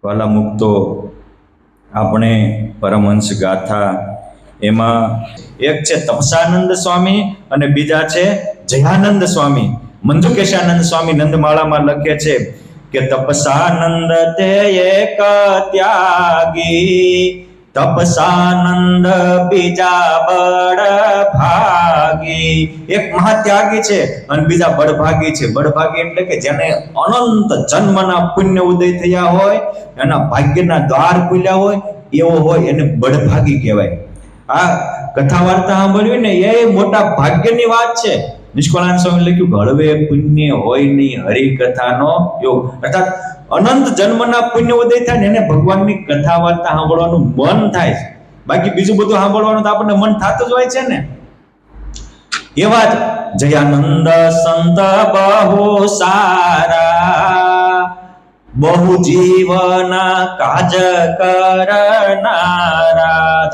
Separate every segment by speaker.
Speaker 1: વાલા મુક્તો, આપણે પરમહંસ ગાથા એમાં એક છે તપસાનંદ સ્વામી અને બીજા છે જયાનંદ સ્વામી. મંજુકેશાનંદ સ્વામી નંદમાળામાં લખે છે કે તપસાનંદ તે એક ત્યાગી, તપસાનંદ બીજા બળ ભાગી. એક મહાત્યાગી છે અને બીજા બળભાગી છે. બળભાગી એટલે કે જેને અનંત જન્મના પુણ્ય ઉદય થયા હોય, એના ભાગ્યના દ્વાર ખુલ્યા હોય, એવો હોય એને બળભાગી કહેવાય. આ કથા વાર્તા સાંભળવી ને એ મોટા ભાગ્યની વાત છે. નિષ્કળાનંદ સ્વામી લખ્યું હળવે પુણ્ય હોય નહીં હરિકથાનો યોગ, અર્થાત અનંત જન્મના પુણ્ય ઉદય થાય ને એને ભગવાનની કથા વાર્તા સાંભળવાનું મન થાય છે. બાકી બીજું બધું સાંભળવાનું તો આપણને મન થતું જ હોય છે ને. એવા જ જયાનંદ સંત બહુ સારા, બહુ જીવન કાજ કરનારા.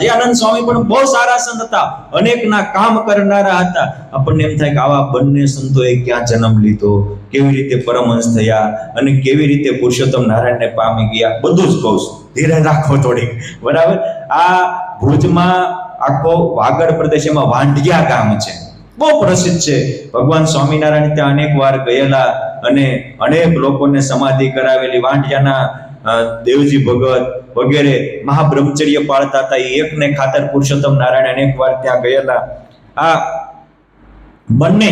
Speaker 1: જયાનંદ સ્વામી પણ બહુ સારા સંત હતા, અનેકના કામ કરનારા હતા. આપણને એમ થાય કે આવા બંને સંતોએ ક્યાં જન્મ લીધો, કેવી રીતે પરમહંસ થયા અને કેવી રીતે પુરુષોત્તમ નારાયણને પામી ગયા, બધું જ કહું છું. ધીરે રાખો થોડીક, બરાબર. આ ભુજમાં આખો વાગડ પ્રદેશ, એમાં વાંઢિયા ગામ છે, બહુ પ્રસિદ્ધ છે. ભગવાન સ્વામિનારાયણ ત્યાં અનેક વાર ગયેલા અને અનેક લોકોને સમાધિ કરાવેલી. વાંઢિયાના દેવજી ભગત વગેરે મહાબ્રહ્મચર્ય પાળતા હતા. એ એકને ખાતર પુરુષોત્તમ નારાયણ અનેક વાર ત્યાં ગયેલા. આ બંને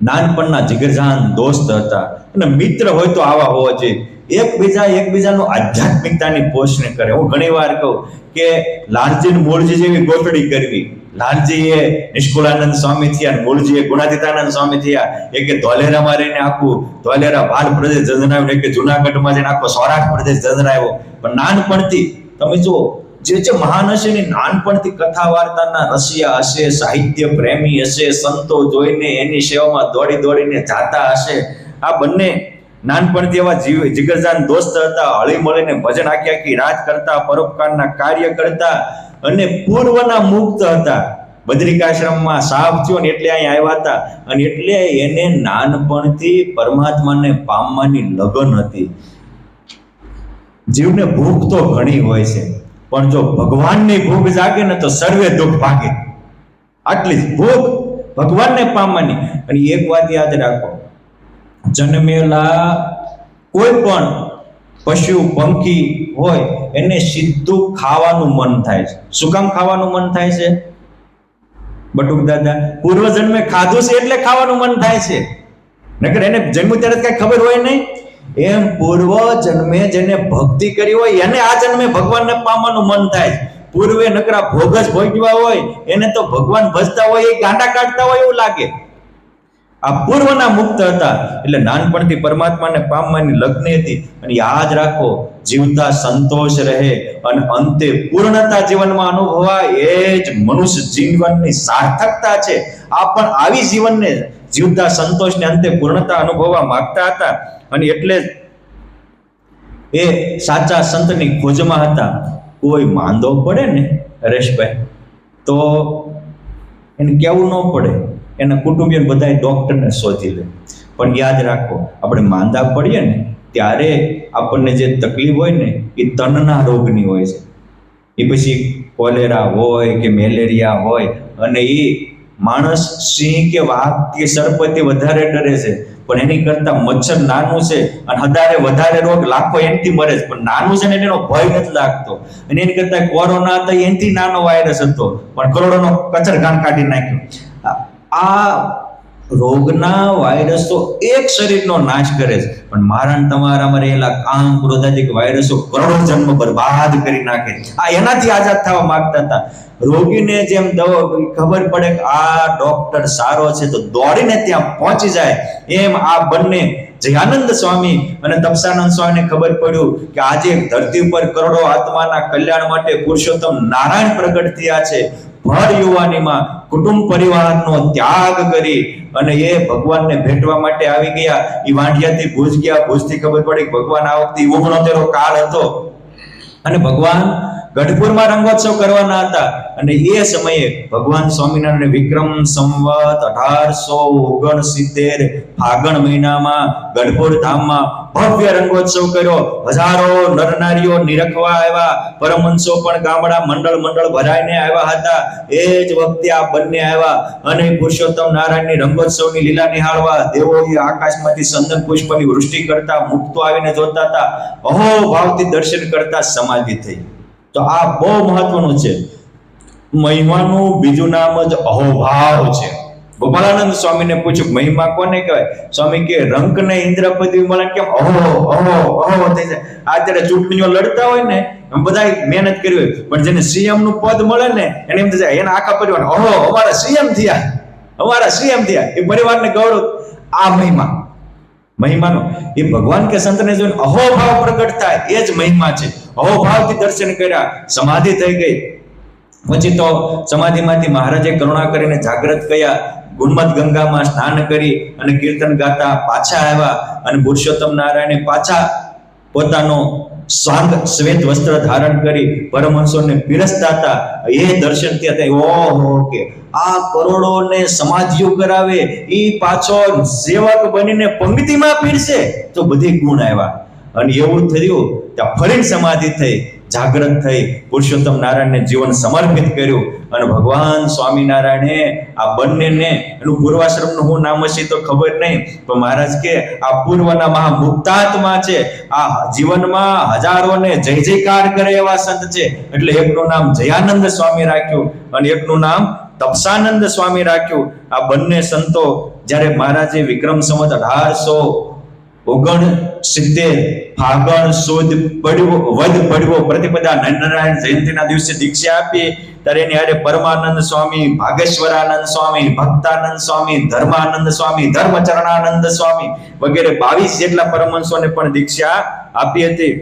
Speaker 1: નાનપણના જીગરજાન દોસ્ત હતા અને મિત્ર હોય તો આવા હોવા જોઈએ. એકબીજાનું આધ્યાત્મિકતાની પોષણ કરે. હું ઘણી વાર કહું કે લાલજી મૂળજી જેવી ગોઠડી કરવી. લાલજી એ નિષ્કુળાનંદ સ્વામી થયા, મૂળજી એ ગુણાતીતાનંદ સ્વામી થયા. એકે ધોલેરામાં રહીને આખું ધોલેરા ભાલ પ્રદેશ જજનાવ્યો, એકે જુનાગઢમાં જઈને આખો સૌરાષ્ટ્ર પ્રદેશ જજનાવ્યો. પણ નાનપણથી તમે જુઓ, જે મહાન હશે ને નાનપણથી કથા વાર્તાના રસિયા હશે, સાહિત્ય પ્રેમી હશે, સંતો જોઈને એની સેવામાં દોડી દોડીને જાતા હશે. આ બંને નાનપણથી એવા જીગરજાન દોસ્ત હતા. હળી મળીને ભજન આખી રાત કરતા, પરોપકારના કાર્ય કરતા અને પૂર્વના મુક્ત હતા. બદ્રિકાશ્રમમાં સાપ થયો ને એટલે અહીં આવ્યા હતા અને એટલે એને નાનપણથી પરમાત્માને પામવાની લગન હતી. જીવને ભૂખ તો ઘણી હોય છે, પણ જો ભગવાનની ભૂખ જાગે ને તો સર્વે દુઃખ ભાગે. આટલી જ ભૂખ ભગવાનને પામવાની. અને એક વાત યાદ રાખો, જન્મેલા કોઈ પણ પશુ પંખી હોય એને સીધું ખાવાનું મન થાય છે. શું કામ ખાવાનું મન થાય છે? બટુક દાદા, પૂર્વ જન્મે ખાધું છે એટલે ખાવાનું મન થાય છે, નકર એને જન્મ ત્યારે કઈ ખબર હોય નહીં. એમ પૂર્વ જન્મે જેને ભક્તિ કરી હોય એને આ જન્મે ભગવાનને પામવાનું મન થાય. પૂર્વે નકરા ભોગ જ ભોગવ્યા હોય એને તો ભગવાન ભજતા હોય એ ગાંડા કાઢતા હોય એવું લાગે. આ પૂર્વના મુક્ત હતા એટલે નાનપણથી પરમાત્માને પામવાની લગ્ન હતી. અને યાદ રાખો, જીવતા સંતોષ રહે અને અંતે પૂર્ણતા જીવનમાં અનુભવાય, એ જ મનુષ્ય જીવનની સાર્થકતા છે. આ પણ આવી જીવનને જીવતા સંતોષને અંતે પૂર્ણતા અનુભવવા માંગતા હતા અને એટલે એ સાચા સંતની ખોજમાં હતા. કોઈ માંદો પડે ને હરેશભાઈ, તો એને કેવું ન પડે, એના કુટુંબીઓ બધા ડોક્ટરને શોધી લે. પણ યાદ રાખો, આપણે માંદા પડીએ ને ત્યારે આપણને જે તકલીફ હોય ને એ તનના રોગની હોય છે. એ પછી કોલેરા હોય કે મેલેરિયા હોય, અને એ માણસ સિંહ કે વાઘ કે સર્પથી વધારે ડરે છે, પણ એની કરતા મચ્છર નાનું છે અને વધારે રોગ લાખો એનથી મરે છે, પણ નાનું છે ને એનો ભય નથી લાગતો. અને એની કરતા કોરોના હતો એનથી નાનો વાયરસ હતો પણ કરોડોનો કચરઘાણ કાઢી નાખ્યો. આ રોગના વાયરસો એક શરીરનો નાશ કરે છે, પણ મારા તમારામાં રહેલા કામ ક્રોધાદિક વાયરસો કરોડો જન્મ બરબાદ કરી નાખે. આ એનાથી આઝાદ થવા માંગતા હતા. રોગીને જેમ દવા ખબર પડે કે આ ડોક્ટર સારો છે તો દોડીને ત્યાં પહોંચી જાય, એમ આ બંને જયાનંદ સ્વામી અને તપસાનંદ સ્વામીને ખબર પડ્યું કે આજે ધરતી ઉપર કરોડો આત્માના કલ્યાણ માટે પુરુષોત્તમ નારાયણ પ્રગટ થયા છે. ભર યુવાનીમાં કુટુંબ પરિવારનો ત્યાગ કરી અને એ ભગવાનને ભેટવા માટે આવી ગયા. એ વાંઢિયાથી ભુજ ગયા. ભુજથી ખબર પડી કે ભગવાન આ વખતે 69 કાળ હતો અને ભગવાન ગઢપુરમાં રંગોત્સવ કરવાના હતા. અને એ સમયે ભગવાન સ્વામિનારાયણ વિક્રમ સંવત 1869 ફાગણ મહિનામાં ગઢપુર ધામમાં ભવ્ય રંગોત્સવ કર્યો. હજારો નરનારીઓ નિરખવા આવ્યા, પરમહંસો પણ ગામડા મંડળ ભરાઈને આવ્યા હતા. એ જ વખતે આ બંને આવ્યા અને પુરુષોત્તમ નારાયણની રંગોત્સવની લીલા નિહાળવા. દેવોએ આકાશમાંથી ચંદન પુષ્પની વૃષ્ટિ કરતા મુક્તો આવીને જોતા હતા. અહોભાવથી દર્શન કરતા સમાધિ થઈ. તો આ બહુ મહત્વનું છે. મહિમાનું બીજું નામ જ અહોભાવ છે. ગોપાળાનંદ સ્વામીને પૂછ્યું મહિમા કોને કહેવાય? સ્વામી કે રંક ને ઇન્દ્ર પદવી મળે કેમ અહો થઈ જાય. અત્યારે ચૂંટણીઓ લડતા હોય ને બધા મહેનત કરી હોય, પણ જેને સીએમ નું પદ મળે ને એને એમ થાય એના આખા પરિવાર અમારા સીએમ થયા, એ પરિવારને ગૌરવ. આ મહિમાનો એ ભગવાન કે સંતને જોઈને અહોભાવ પ્રગટ થાય, એ જ મહિમા છે. અહોભાવથી દર્શન કર્યા, સમાધિ થઈ ગઈ. પછી તો સમાધિમાંથી મહારાજે કરુણા કરીને જાગૃત કર્યા. ગુણમત ગંગામાં સ્નાન કરી અને કીર્તન ગાતા પાછા આવ્યા અને પુરુષોત્તમ નારાયણે પાછા પોતાનો શાંત શ્વેત વસ્ત્ર ધારણ કરી પરમહંસોને પીરસતા હતા. એ દર્શન થયા હતા. ઓહો કે આ કરોડોને સમાધિઓ કરાવે, એ પાછો સેવક બનીને પંક્તિમાં પીરસે, તો બધી ગુણ આવ્યા. અને એવું થયું ત્યાં ફરી સમાધિ થઈ, જાગૃત થઈ, પુરુષોત્તમ નારાયણને જીવન સમર્પિત કર્યું. અને ભગવાન સ્વામિનારાયણે આ બંનેને, એનું પૂર્વાશ્રમનું શું નામ હશે તો ખબર નહીં, પણ મહારાજ કે આ પૂર્વના મહામુક્તાત્મા છે. આ જીવનમાં હજારોને જય જયકાર કરે એવા સંત છે. એટલે એકનું નામ જયાનંદ સ્વામી રાખ્યું અને એકનું નામ તપસાનંદ સ્વામી રાખ્યું. આ બંને સંતો જ્યારે મહારાજે વિક્રમ સંવત 1869 ફાગણ સુદ વદ પડવો પ્રતિપદા નરનારાયણ જયંતિના દિવસે દીક્ષા આપી, ત્યારે એની હારે પરમાનંદ સ્વામી, ભાગેશ્વરાનંદ સ્વામી, ભક્તાનંદ સ્વામી, ધર્માનંદ સ્વામી, ધર્મચરણાનંદ સ્વામી વગેરે 22 જેટલા પરમહંસોને પણ દીક્ષા આપી હતી.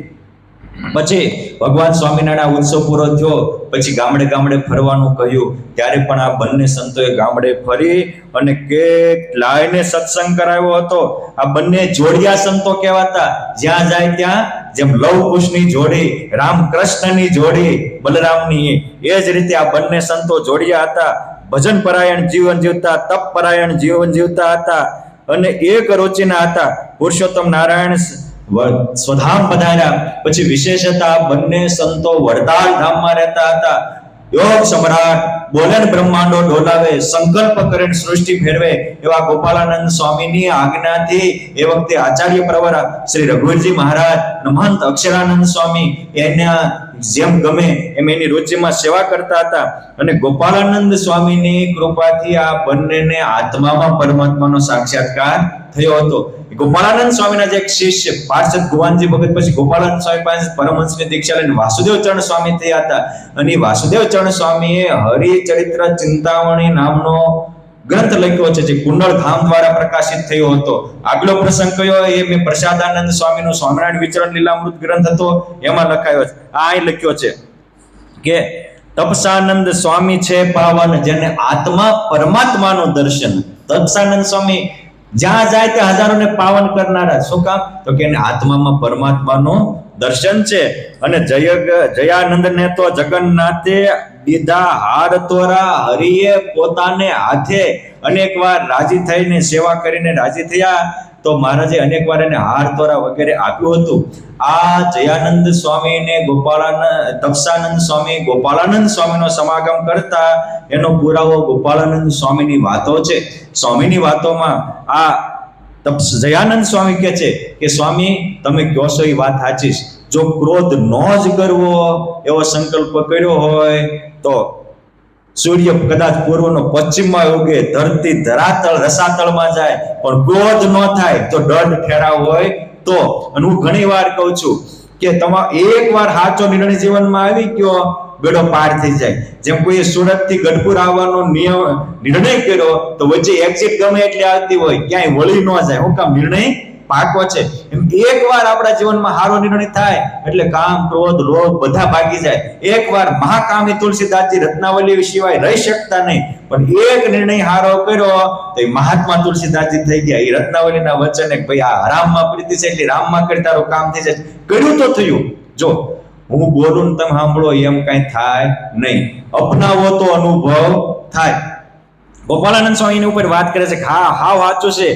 Speaker 1: પછી ભગવાન સ્વામિનારાયણ ઉત્સવ પૂરો થયો પછી ગામડે ફરવાનું કહ્યું. ત્યારે પણ આ બંને સંતોએ ગામડે ફરી અને કેટલાયને સત્સંગ કરાવ્યો હતો. આ બંને જોડિયા સંતો કહેવાતા. જ્યાં જાય ત્યાં, જેમ લવ કુશની જોડી, રામકૃષ્ણની જોડી, બલરામની, એ જ રીતે આ બંને સંતો જોડિયા હતા. ભજન પરાયણ જીવન જીવતા, તપ પરાયણ જીવન જીવતા હતા અને એક રોચીના હતા. પુરુષોત્તમ નારાયણ સ્વધામ પધાર્યા પછી વિશેષતા બંને સંતો વડતાલ ધામમાં રહેતા હતા. યોગ સમ્રાટ બોલે બ્રહ્માંડો ડોલાવે, સંકલ્પ કરીને સૃષ્ટિ ફેરવે એવા ગોપાળાનંદ સ્વામીની આજ્ઞાથી એ વખતે આચાર્ય પ્રવર શ્રી રઘુવીરજી મહારાજ, મહંત અક્ષરાનંદ સ્વામી એના જેમ ગમે એમ એની રુચિમાં સેવા કરતા હતા. અને ગોપાળાનંદ સ્વામીની કૃપાથી આ બંનેને આત્મામાં પરમાત્માનો સાક્ષાત્કાર થયો હતો. ગોપાળાનંદ સ્વામીના જે એક શિષ્ય પાર્ષદ ભુવાનજી ભગત પછી ગોપાળાનંદ સ્વામી પાસે પરમહંસની દીક્ષા લઈને વાસુદેવ ચરણ સ્વામી થયા હતા. અને વાસુદેવ ચરણ સ્વામીએ હરિચરિત્ર ચિંતામણી નામનો ગ્રંથ લખ્યો છે, જે કુંડળ ધામ દ્વારા પ્રકાશિત થયો હતો. આગલો પ્રસંગ કયો એ મેં પ્રસાદાનંદ સ્વામીનો સ્વામિનારાયણ વિચરણ લીલામૃત ગ્રંથ હતો, એમાં લખાયો છે. આ લખ્યો છે કે તપસાનંદ સ્વામી છે પાવન, જેને આત્મા પરમાત્માનું દર્શન. તપસાનંદ સ્વામી જ્યાં જાય ત્યાં હજારોને પાવન કરનારા. શું કામ? તો કે આત્મામાં પરમાત્માનું દર્શન છે. અને જયાનંદને તો જગન્નાથે દીધા હાર તોરા, હરિએ પોતાને હાથે અનેકવાર રાજી થઈને સેવા કરીને રાજી થયા. તો મહારાજે અનેકવાર એને હાર તોરા વગેરે આપ્યું હતું. આ જયાનંદ સ્વામીને તપસાનંદ સ્વામી ગોપાળાનંદ સ્વામીનો સમાગમ કરતા એનો પુરાવો ગોપાળાનંદ સ્વામીની વાતો છે. સ્વામીની વાતોમાં આ જયાનંદ સ્વામી કહે છે કે સ્વામી તમે કહો છો એ વાત સાચી છે. જો ક્રોધ ન જ કરવો એવો સંકલ્પ કર્યો હોય તો સૂર્ય કદાચ પૂર્વનો પશ્ચિમમાં ઉગે, ધરતી ધરાતળ રસાતળમાં જાય, પણ ક્રોધ ન થાય તો દંડ ઠેરાવ હોય તો. અને હું ઘણી વાર કહું છું કે એક વાર સાચો નિર્ણય જીવનમાં આવી ગયો, બેડો પાર થઈ જાય. જેમ કોઈ સુરત થી ગઢપુર આવવાનો નિર્ણય કર્યો તો વચ્ચે એક્ઝિટ ગમે એટલે આવતી હોય, ક્યાંય વળી ન જાય. હું કામ? નિર્ણય પાકો છે. એમ એકવાર આપણા જીવનમાં સારો નિર્ણય થાય એટલે કામ, ક્રોધ, લોભ બધા ભાગી જાય. એકવાર મહાકામી તુલસીદાસજી રત્નાવલી સિવાય રહી શકતા નહીં, પણ એક નિર્ણય સારો કર્યો તો એ મહાત્મા તુલસીદાસજી થઈ ગયા. એ રત્નાવલીના વચન ભાઈ આ રામમાં પ્રીતિ છે એટલે રામમાં કરી તારું કામ થઈ જાય. કર્યું તો થયું. જો હું બોલું ને તમે સાંભળો એમ કઈ થાય નહીં, અપનાવો તો અનુભવ થાય. ગોપાળાનંદ સ્વામી ઉપર વાત કરે છે, હા હા વાંચું છે,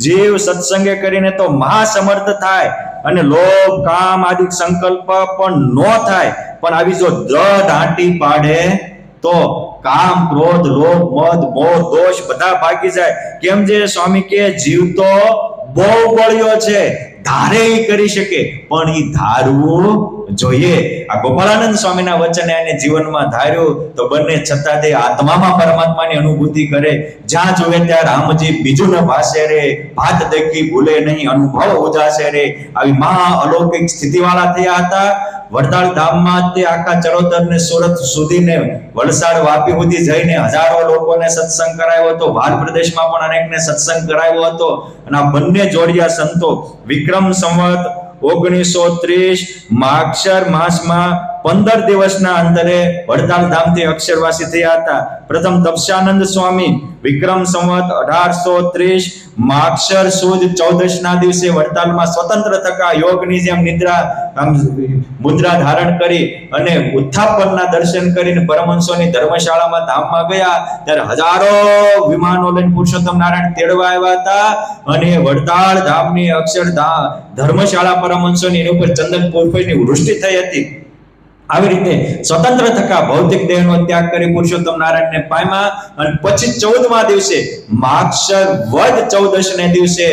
Speaker 1: જીવ સત્સંગે કરીને તો મહાસમર્થ થાય અને લોભ કામ આદિ સંકલ્પ પણ નો થાય, પણ આવી જો દ્રઢ આંટી પાડે તો કામ ક્રોધ લોભ મદ મોહ દોષ બધા ભાગી જાય. કેમ જે સ્વામી કે જીવ તો બહુ બળ્યો છે, ધારે ઈ કરી શકે, પણ ઈ ધારવું જોઈએ. આ ગોપાળાનંદ સ્વામીના વચને એને જીવનમાં ધાર્યું તો બંને છતાં તે આત્મામાં પરમાત્માની અનુભૂતિ કરે. જ્યાં જોવે ત્યાં રામજી બીજું ન ભાષે રે, ભાત દેખી ભૂલે નહીં અનુભવ ઉજાસે રે. આવી મહા અલૌકિક સ્થિતિવાળા થયા હતા. વડતાલ ધામમાં તે આખા ચરોતર ને સુરત સુધીને વલસાડ વાપી સુધી જઈને હજારો લોકોને સત્સંગ કરાવ્યો હતો. ભાર પ્રદેશમાં પણ અનેકને સત્સંગ કરાવ્યો હતો. અને આ બંને જોડિયા સંતો વિક્રમ સંવત 1930 માગશર માસમાં 15 દિવસના અંતરે વડતાલ ધામથી અક્ષરવાસી થયા હતા. પ્રથમ તપસ્યાનંદ સ્વામી વિક્રમ સંવત 1830 માગશર સુદ 14 ના દિવસે વડતાલમાં સ્વતંત્ર થકા યોગની જેમ નિદ્રા મુદ્રા ધારણ કરી અને ઉત્થાપનના દર્શન કરીને પરમહંસોની ધર્મશાળામાં ધામમાં ગયા. ત્યારે હજારો વિમાનો લઈને પુરુષોત્તમ નારાયણ તેડવા આવ્યા હતા અને વડતાલ ધામની અક્ષરધામ ધર્મશાળા પરમહંસોની ઉપર ચંદન પુષ્પની વૃષ્ટિ થઈ હતી. આવી રીતે સ્વતંત્ર થકા ભૌતિક દેહનો ત્યાગ કરી પુરુષોત્તમ નારાયણને પામ્યા. અને પછી 14મા દિવસે માગશર વદ 14ને દિવસે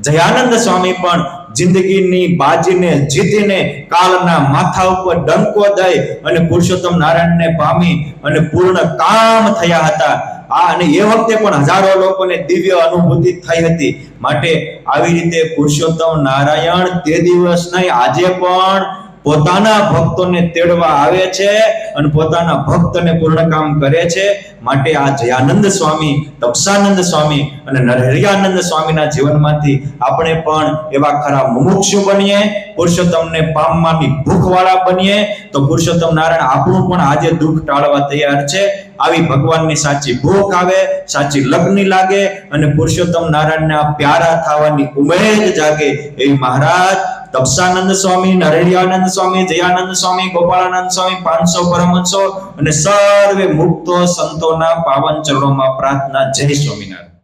Speaker 1: જયાનંદ સ્વામી પણ જિંદગીની બાજીને જીતીને કાળના માથા ઉપર ડંકો દઈ અને પુરુષોત્તમ નારાયણને પામી અને પૂર્ણ કામ થયા હતા. અને એ વખતે પણ હજારો લોકોને દિવ્ય અનુભૂતિ થઈ હતી. માટે આવી રીતે પુરુષોત્તમ નારાયણ તે દિવસ નહીં આજે પણ પોતાના ભક્તોને તેડવા આવે છે અને પોતાના ભક્તને પૂર્ણ કામ કરે છે. માટે આ જયાનંદ સ્વામી, તપસાનંદ સ્વામી અને નરહરિયાનંદ સ્વામીના જીવનમાંથી આપણે પણ એવા ખરા મુમુક્ષુ બનીએ, પુરુષોત્તમને પામવાની ભૂખવાળા બનીએ, તો પુરુષોત્તમ નારાયણ આપણું પણ આજે દુઃખ ટાળવા તૈયાર છે. આવી ભગવાનની સાચી ભૂખ આવે, સાચી લગ્ની લાગે અને પુરુષોત્તમ નારાયણના પ્યારા થવાની ઉમેદ જાગે એવી મહારાજ તપસાનંદ સ્વામી, નરહરિયાનંદ સ્વામી, જયાનંદ સ્વામી, ગોપાળાનંદ સ્વામી, 500 પરમહંસો અને સર્વે મુક્તો સંતોના પાવન ચરણોમાં પ્રાર્થના. જય સ્વામિનારાયણ.